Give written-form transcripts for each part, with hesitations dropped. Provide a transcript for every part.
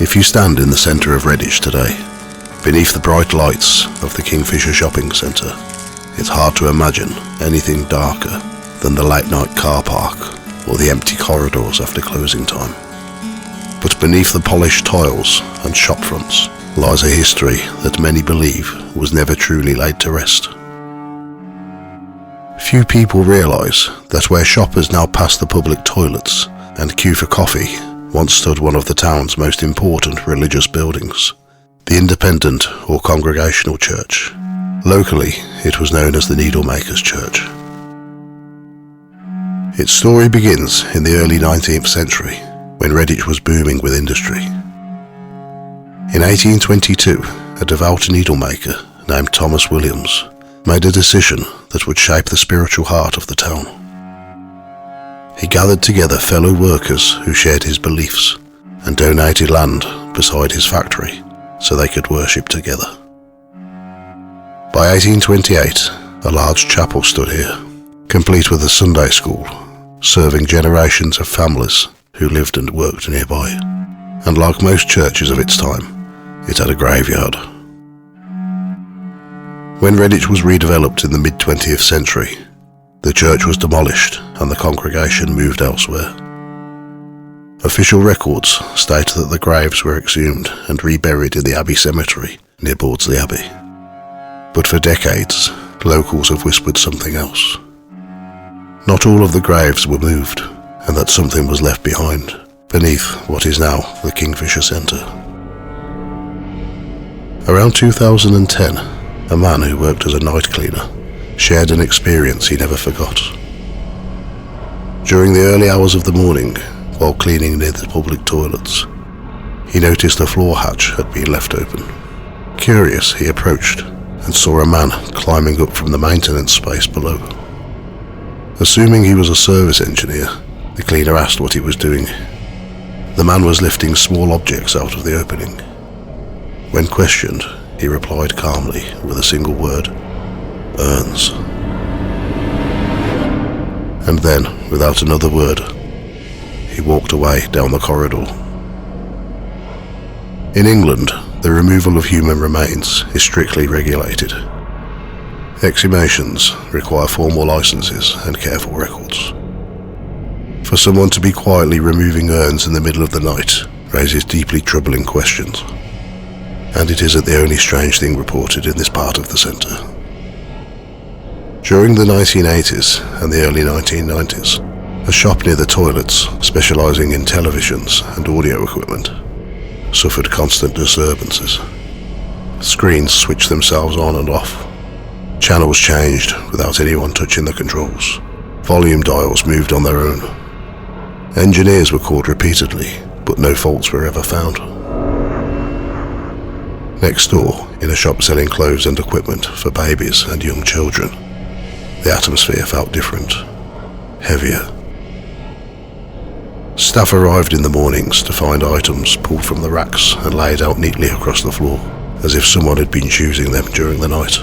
If you stand in the centre of Redditch today, beneath the bright lights of the Kingfisher shopping centre, it's hard to imagine anything darker than the late night car park or the empty corridors after closing time. But beneath the polished tiles and shop fronts lies a history that many believe was never truly laid to rest. Few people realise that where shoppers now pass the public toilets and queue for coffee once stood one of the town's most important religious buildings, the Independent or Congregational Church. Locally, it was known as the Needlemakers' Church. Its story begins in the early 19th century, when Redditch was booming with industry. In 1822, a devout needlemaker named Thomas Williams made a decision that would shape the spiritual heart of the town. He gathered together fellow workers who shared his beliefs and donated land beside his factory so they could worship together. By 1828, a large chapel stood here, complete with a Sunday school, serving generations of families who lived and worked nearby. And like most churches of its time, it had a graveyard. When Redditch was redeveloped in the mid-20th century, the church was demolished and the congregation moved elsewhere. Official records state that the graves were exhumed and reburied in the Abbey Cemetery near Bordsley Abbey. But for decades, locals have whispered something else. Not all of the graves were moved, and that something was left behind beneath what is now the Kingfisher Centre. Around 2010, a man who worked as a night cleaner shared an experience he never forgot. During the early hours of the morning, while cleaning near the public toilets, he noticed a floor hatch had been left open. Curious, he approached and saw a man climbing up from the maintenance space below. Assuming he was a service engineer, the cleaner asked what he was doing. The man was lifting small objects out of the opening. When questioned, he replied calmly with a single word: urns. And then, without another word, he walked away down the corridor. In England, the removal of human remains is strictly regulated. Exhumations require formal licenses and careful records. For someone to be quietly removing urns in the middle of the night raises deeply troubling questions. And it isn't the only strange thing reported in this part of the centre. During the 1980s and the early 1990s, a shop near the toilets, specialising in televisions and audio equipment, suffered constant disturbances. Screens switched themselves on and off. Channels changed without anyone touching the controls. Volume dials moved on their own. Engineers were called repeatedly, but no faults were ever found. Next door, in a shop selling clothes and equipment for babies and young children, the atmosphere felt different, heavier. Staff arrived in the mornings to find items pulled from the racks and laid out neatly across the floor, as if someone had been choosing them during the night.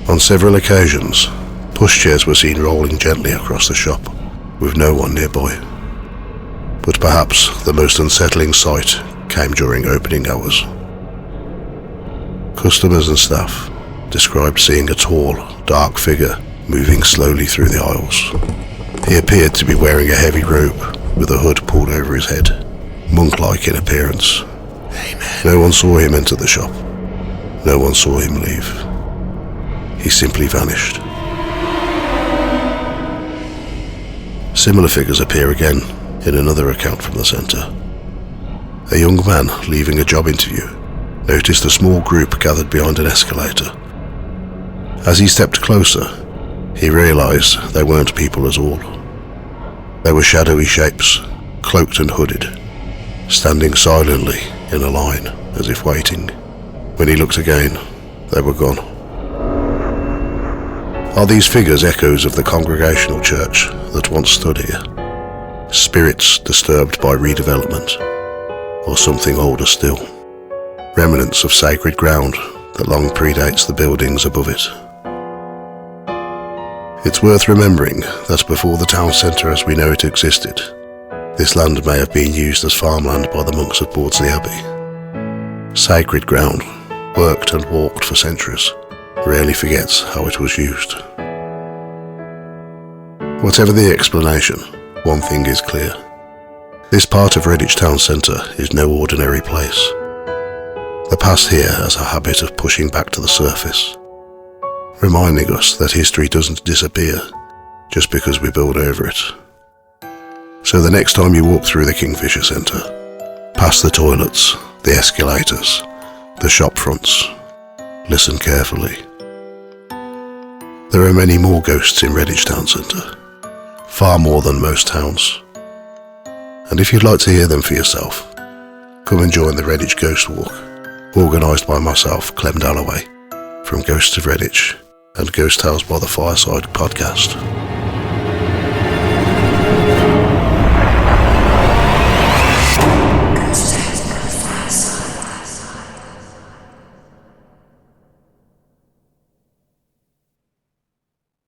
On several occasions, pushchairs were seen rolling gently across the shop, with no one nearby. But perhaps the most unsettling sight came during opening hours. Customers and staff described seeing a tall, dark figure moving slowly through the aisles. He appeared to be wearing a heavy robe with a hood pulled over his head, monk-like in appearance. Amen. No one saw him enter the shop. No one saw him leave. He simply vanished. Similar figures appear again in another account from the centre. A young man leaving a job interview noticed a small group gathered behind an escalator. As he stepped closer, he realised they weren't people at all. They were shadowy shapes, cloaked and hooded, standing silently in a line as if waiting. When he looked again, they were gone. Are these figures echoes of the Congregational Church that once stood here? Spirits disturbed by redevelopment, or something older still? Remnants of sacred ground that long predates the buildings above it. It's worth remembering that before the town centre as we know it existed, This land may have been used as farmland by the monks of Bawdsey Abbey. Sacred ground, worked and walked for centuries, rarely forgets how it was used. Whatever the explanation, one thing is clear. This part of Redditch town centre is no ordinary place. The past here has a habit of pushing back to the surface, reminding us that history doesn't disappear just because we build over it. So the next time you walk through the Kingfisher Centre, past the toilets, the escalators, the shop fronts, listen carefully. There are many more ghosts in Redditch town centre, far more than most towns. And if you'd like to hear them for yourself, come and join the Redditch Ghost Walk, organised by myself, Clem Dallaway, from Ghosts of Redditch and Ghost Tales by the Fireside podcast.